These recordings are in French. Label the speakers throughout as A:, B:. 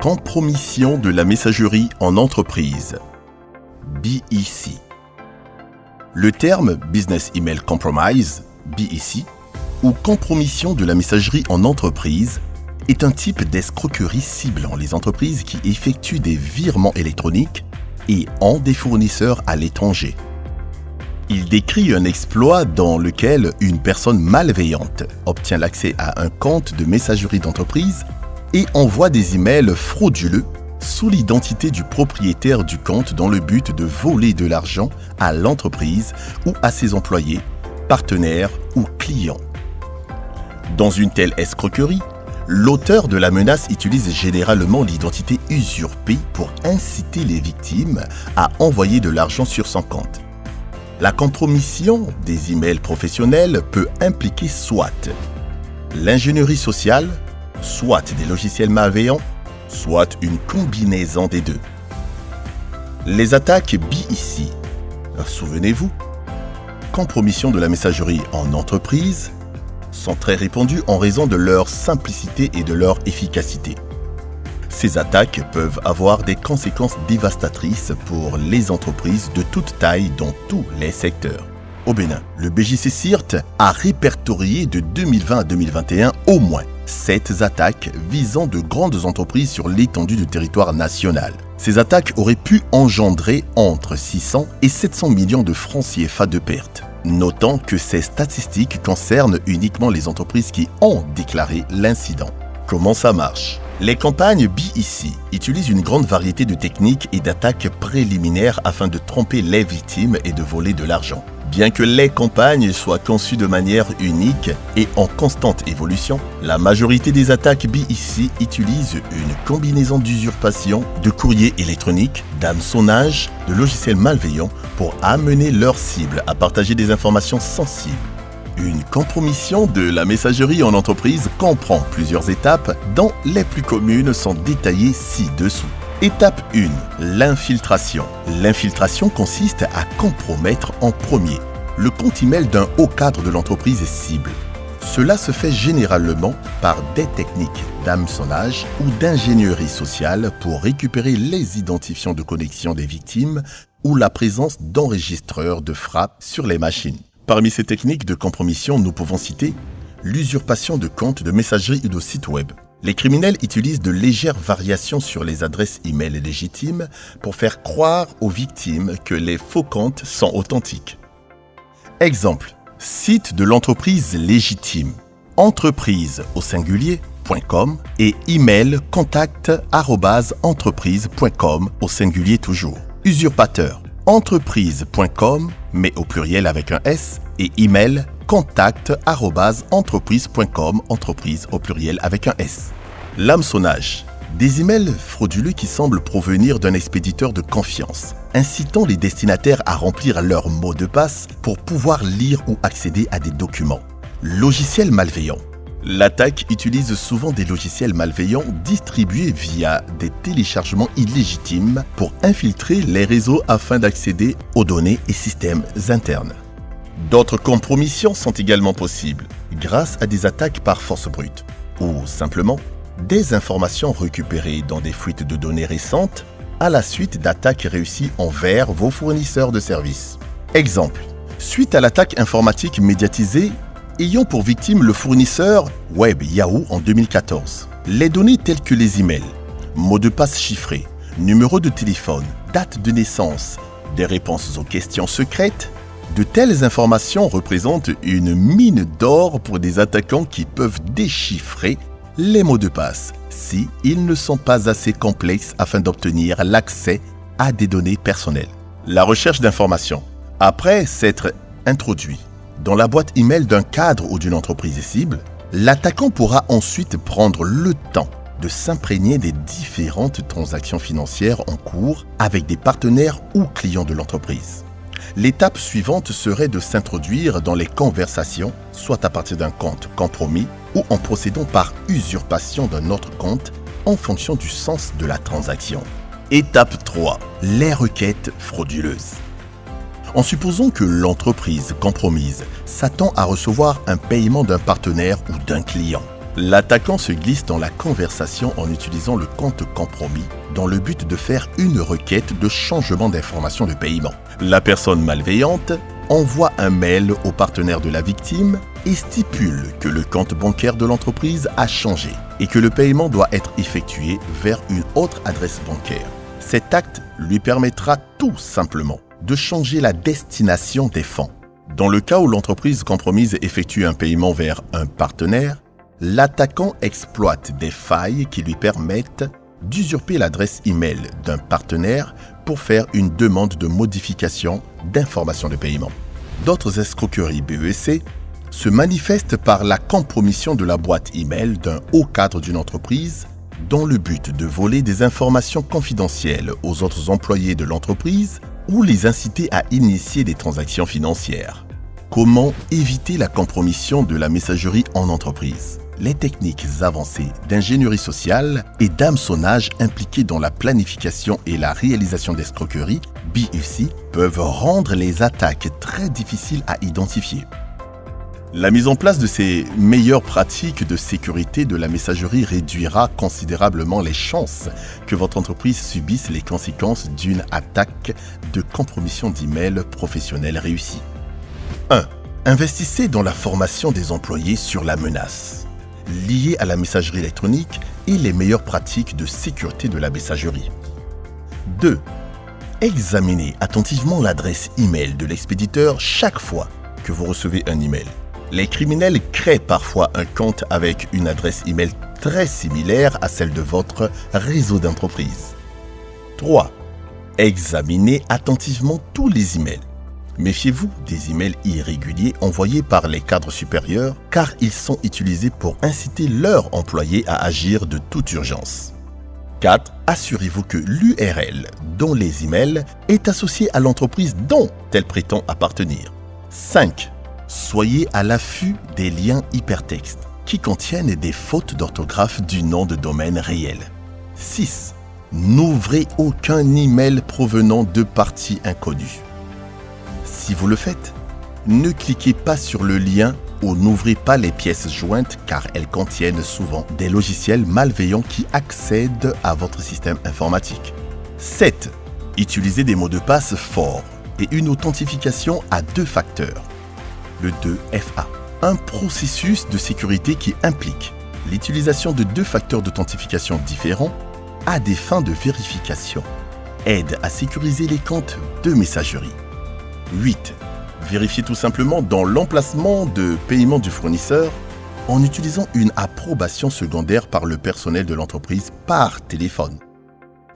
A: Compromission de la messagerie en entreprise, BEC. Le terme Business Email Compromise, BEC, ou compromission de la messagerie en entreprise, est un type d'escroquerie ciblant les entreprises qui effectuent des virements électroniques et ont des fournisseurs à l'étranger. Il décrit un exploit dans lequel une personne malveillante obtient l'accès à un compte de messagerie d'entreprise et envoie des emails frauduleux sous l'identité du propriétaire du compte dans le but de voler de l'argent à l'entreprise ou à ses employés, partenaires ou clients. Dans une telle escroquerie, l'auteur de la menace utilise généralement l'identité usurpée pour inciter les victimes à envoyer de l'argent sur son compte. La compromission des emails professionnels peut impliquer soit l'ingénierie sociale, soit des logiciels malveillants, soit une combinaison des deux. Les attaques BEC, souvenez-vous, compromission de la messagerie en entreprise, sont très répandues en raison de leur simplicité et de leur efficacité. Ces attaques peuvent avoir des conséquences dévastatrices pour les entreprises de toute taille dans tous les secteurs. Au Bénin, le BJC-CIRT a répertorié de 2020 à 2021 au moins 7 attaques visant de grandes entreprises sur l'étendue du territoire national. Ces attaques auraient pu engendrer entre 600 et 700 millions de francs CFA de pertes. Notons que ces statistiques concernent uniquement les entreprises qui ont déclaré l'incident. Comment ça marche ? Les campagnes BEC utilisent une grande variété de techniques et d'attaques préliminaires afin de tromper les victimes et de voler de l'argent. Bien que les campagnes soient conçues de manière unique et en constante évolution, la majorité des attaques BEC utilisent une combinaison d'usurpation, de courriers électroniques, d'hameçonnage, de logiciels malveillants pour amener leurs cibles à partager des informations sensibles. Une compromission de la messagerie en entreprise comprend plusieurs étapes dont les plus communes sont détaillées ci-dessous. Étape 1. L'infiltration. L'infiltration consiste à compromettre en premier le compte email d'un haut cadre de l'entreprise cible. Cela se fait généralement par des techniques d'hameçonnage ou d'ingénierie sociale pour récupérer les identifiants de connexion des victimes ou la présence d'enregistreurs de frappe sur les machines. Parmi ces techniques de compromission, nous pouvons citer l'usurpation de comptes de messagerie ou de sites web. Les criminels utilisent de légères variations sur les adresses e-mail légitimes pour faire croire aux victimes que les faux comptes sont authentiques. Exemple, site de l'entreprise légitime, entreprise au singulier.com et email contact@entreprise.com au singulier toujours. Usurpateur, entreprise.com mais au pluriel avec un S et email contact@entreprise.com, entreprise au pluriel avec un S. L'hameçonnage. Des emails frauduleux qui semblent provenir d'un expéditeur de confiance, incitant les destinataires à remplir leur mot de passe pour pouvoir lire ou accéder à des documents. Logiciels malveillants. L'attaque utilise souvent des logiciels malveillants distribués via des téléchargements illégitimes pour infiltrer les réseaux afin d'accéder aux données et systèmes internes. D'autres compromissions sont également possibles grâce à des attaques par force brute ou simplement des informations récupérées dans des fuites de données récentes à la suite d'attaques réussies envers vos fournisseurs de services. Exemple, suite à l'attaque informatique médiatisée ayant pour victime le fournisseur web Yahoo en 2014, les données telles que les emails, mots de passe chiffrés, numéro de téléphone, date de naissance, des réponses aux questions secrètes, de telles informations représentent une mine d'or pour des attaquants qui peuvent déchiffrer les mots de passe si ils ne sont pas assez complexes afin d'obtenir l'accès à des données personnelles. La recherche d'informations. Après s'être introduit dans la boîte email d'un cadre ou d'une entreprise cible, l'attaquant pourra ensuite prendre le temps de s'imprégner des différentes transactions financières en cours avec des partenaires ou clients de l'entreprise. L'étape suivante serait de s'introduire dans les conversations, soit à partir d'un compte compromis ou en procédant par usurpation d'un autre compte en fonction du sens de la transaction. Étape 3. Les requêtes frauduleuses. En supposant que l'entreprise compromise s'attend à recevoir un paiement d'un partenaire ou d'un client, L'attaquant se glisse dans la conversation en utilisant le compte compromis dans le but de faire une requête de changement d'information de paiement. La personne malveillante envoie un mail au partenaire de la victime et stipule que le compte bancaire de l'entreprise a changé et que le paiement doit être effectué vers une autre adresse bancaire. Cet acte lui permettra tout simplement de changer la destination des fonds. Dans le cas où l'entreprise compromise effectue un paiement vers un partenaire, l'attaquant exploite des failles qui lui permettent d'usurper l'adresse email d'un partenaire pour faire une demande de modification d'informations de paiement. D'autres escroqueries BEC se manifestent par la compromission de la boîte email d'un haut cadre d'une entreprise dans le but de voler des informations confidentielles aux autres employés de l'entreprise ou les inciter à initier des transactions financières. Comment éviter la compromission de la messagerie en entreprise ? Les techniques avancées d'ingénierie sociale et d'hameçonnage impliquées dans la planification et la réalisation d'escroqueries, BEC, peuvent rendre les attaques très difficiles à identifier. La mise en place de ces meilleures pratiques de sécurité de la messagerie réduira considérablement les chances que votre entreprise subisse les conséquences d'une attaque de compromission d'email professionnel réussie. 1. Investissez dans la formation des employés sur la menace liée à la messagerie électronique et les meilleures pratiques de sécurité de la messagerie. 2. Examinez attentivement l'adresse email de l'expéditeur chaque fois que vous recevez un email. Les criminels créent parfois un compte avec une adresse email très similaire à celle de votre réseau d'entreprise. 3. Examinez attentivement tous les emails. Méfiez-vous des emails irréguliers envoyés par les cadres supérieurs car ils sont utilisés pour inciter leurs employés à agir de toute urgence. 4. Assurez-vous que l'URL dans les emails est associée à l'entreprise dont elle prétend appartenir. 5. Soyez à l'affût des liens hypertextes qui contiennent des fautes d'orthographe du nom de domaine réel. 6. N'ouvrez aucun email provenant de parties inconnues. Si vous le faites, ne cliquez pas sur le lien ou n'ouvrez pas les pièces jointes car elles contiennent souvent des logiciels malveillants qui accèdent à votre système informatique. 7. Utilisez des mots de passe forts et une authentification à 2 facteurs. Le 2FA, un processus de sécurité qui implique l'utilisation de 2 facteurs d'authentification différents à des fins de vérification, aide à sécuriser les comptes de messagerie. 8. Vérifiez tout simplement dans l'emplacement de paiement du fournisseur en utilisant une approbation secondaire par le personnel de l'entreprise par téléphone.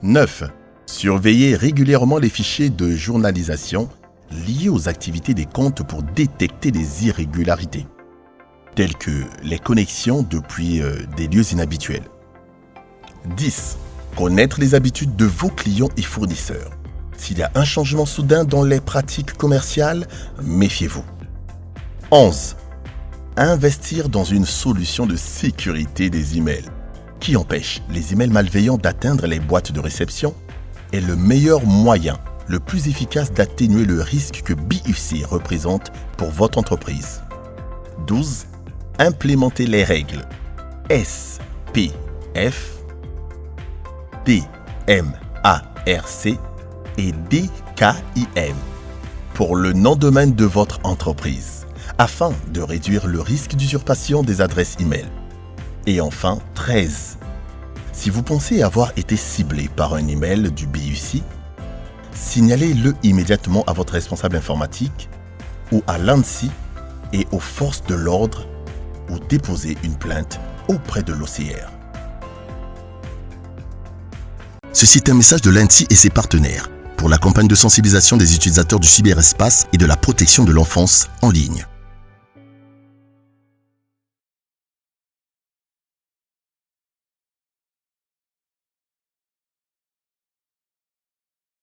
A: 9. Surveillez régulièrement les fichiers de journalisation liés aux activités des comptes pour détecter des irrégularités, telles que les connexions depuis des lieux inhabituels. 10. Connaître les habitudes de vos clients et fournisseurs. S'il y a un changement soudain dans les pratiques commerciales, méfiez-vous. 11. Investir dans une solution de sécurité des emails qui empêche les emails malveillants d'atteindre les boîtes de réception est le meilleur moyen, le plus efficace d'atténuer le risque que BEC représente pour votre entreprise. 12. Implémentez les règles SPF, DMARC et DKIM pour le nom de domaine de votre entreprise, afin de réduire le risque d'usurpation des adresses email. Et enfin, 13. Si vous pensez avoir été ciblé par un email du BEC, signalez-le immédiatement à votre responsable informatique ou à l'ANSSI et aux forces de l'ordre ou déposez une plainte auprès de l'OCR. Ceci est un message de l'ANSSI et ses partenaires pour la campagne de sensibilisation des utilisateurs du cyberespace et de la protection de l'enfance en ligne.